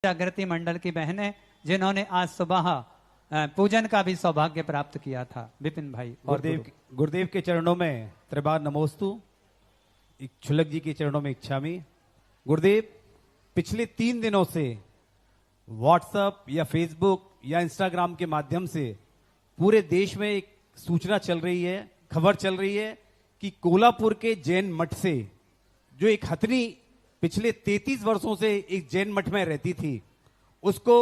जागृति मंडल की बहनें जिन्होंने आज सुबह पूजन का भी सौभाग्य प्राप्त किया था। विपिन भाई और गुरुदेव के चरणों में त्रिबार नमोस्तु, छुलक जी के चरणों में इच्छामी। गुरुदेव पिछले 3 दिनों से व्हाट्सएप या फेसबुक या इंस्टाग्राम के माध्यम से पूरे देश में एक सूचना चल रही है, खबर चल रही है कि कोल्हापुर के जैन मठ से जो एक हथनी पिछले 33 वर्षों से एक जैन मठ में रहती थी, उसको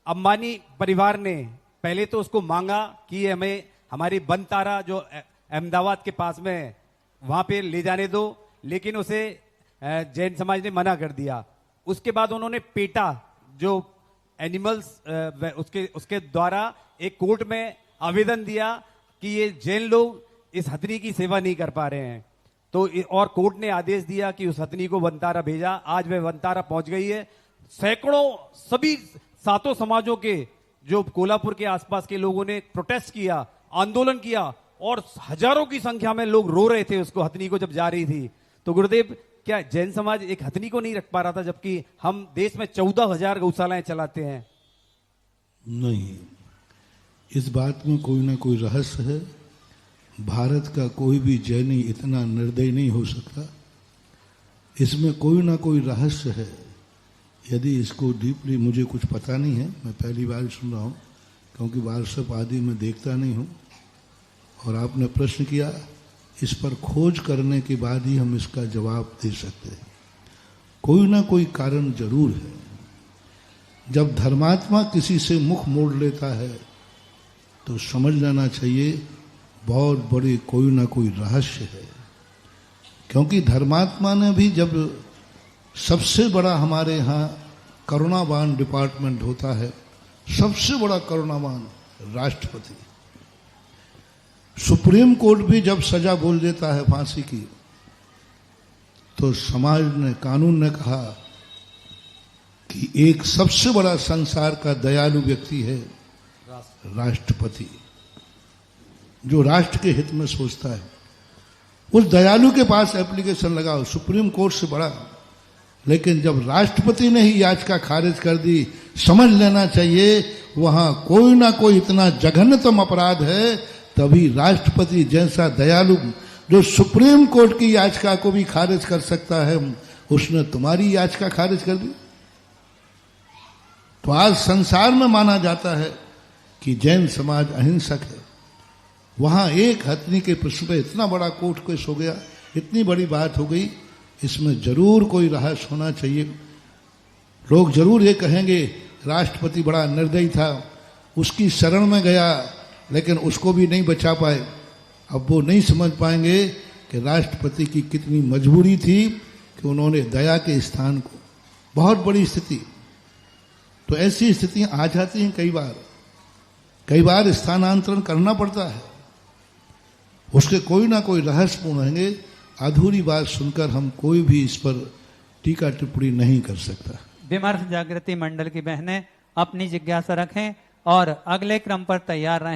अंबानी परिवार ने पहले तो उसको मांगा कि हमें हमारी बनतारा जो अहमदाबाद के पास में वहां पे ले जाने दो, लेकिन उसे जैन समाज ने मना कर दिया। उसके बाद उन्होंने पेटा जो एनिमल्स उसके द्वारा एक कोर्ट में आवेदन दिया कि ये जैन लोग इस हथनी की सेवा नहीं कर पा रहे हैं, तो और कोर्ट ने आदेश दिया कि उस हथनी को बनतारा भेजा। आज वह बनतारा पहुंच गई है। सैकड़ों सभी 7 समाजों के जो कोल्हापुर के आसपास के लोगों ने प्रोटेस्ट किया, आंदोलन किया और हजारों की संख्या में लोग रो रहे थे उसको, हथनी को जब जा रही थी। तो गुरुदेव, क्या जैन समाज एक हथनी को नहीं रख पा रहा था, जबकि हम देश में 14,000 गौशालाएं चलाते हैं? नहीं, इस बात में कोई ना कोई रहस्य है। भारत का कोई भी जैनी इतना निर्दयी नहीं हो सकता। इसमें कोई ना कोई रहस्य है। यदि इसको डीपली, मुझे कुछ पता नहीं है, मैं पहली बार सुन रहा हूँ, क्योंकि व्हाट्सएप आदि में देखता नहीं हूँ। और आपने प्रश्न किया, इस पर खोज करने के बाद ही हम इसका जवाब दे सकते हैं। कोई ना कोई कारण जरूर है। जब धर्मात्मा किसी से मुख मोड़ लेता है तो समझ लेना चाहिए बहुत बड़ी कोई ना कोई रहस्य है। क्योंकि धर्मात्मा ने भी, जब सबसे बड़ा हमारे यहाँ करुणावान डिपार्टमेंट होता है, सबसे बड़ा करुणावान राष्ट्रपति, सुप्रीम कोर्ट भी जब सजा बोल देता है फांसी की, तो समाज ने, कानून ने कहा कि एक सबसे बड़ा संसार का दयालु व्यक्ति है राष्ट्रपति, जो राष्ट्र के हित में सोचता है। उस दयालु के पास एप्लीकेशन लगाओ, सुप्रीम कोर्ट से बड़ा। लेकिन जब राष्ट्रपति ने ही याचिका खारिज कर दी, समझ लेना चाहिए वहां कोई ना कोई इतना जघन्यतम अपराध है, तभी राष्ट्रपति जैसा दयालु जो सुप्रीम कोर्ट की याचिका को भी खारिज कर सकता है, उसने तुम्हारी याचिका खारिज कर दी। तो आज संसार में माना जाता है कि जैन समाज अहिंसक है। वहां एक हथनी के प्रश्न पे इतना बड़ा कोर्ट केस हो गया, इतनी बड़ी बात हो गई। इसमें जरूर कोई रहस्य होना चाहिए। लोग जरूर ये कहेंगे राष्ट्रपति बड़ा निर्दयी था, उसकी शरण में गया लेकिन उसको भी नहीं बचा पाए। अब वो नहीं समझ पाएंगे कि राष्ट्रपति की कितनी मजबूरी थी कि उन्होंने दया के स्थान को, बहुत बड़ी स्थिति। तो ऐसी स्थितियां आ जाती हैं कई बार स्थानांतरण करना पड़ता है। उसके कोई ना कोई रहस्यपूर्ण होंगे। अधूरी बात सुनकर हम कोई भी इस पर टीका टिप्पणी नहीं कर सकता। विमर्श जागृति मंडल की बहनें अपनी जिज्ञासा रखें और अगले क्रम पर तैयार रहें।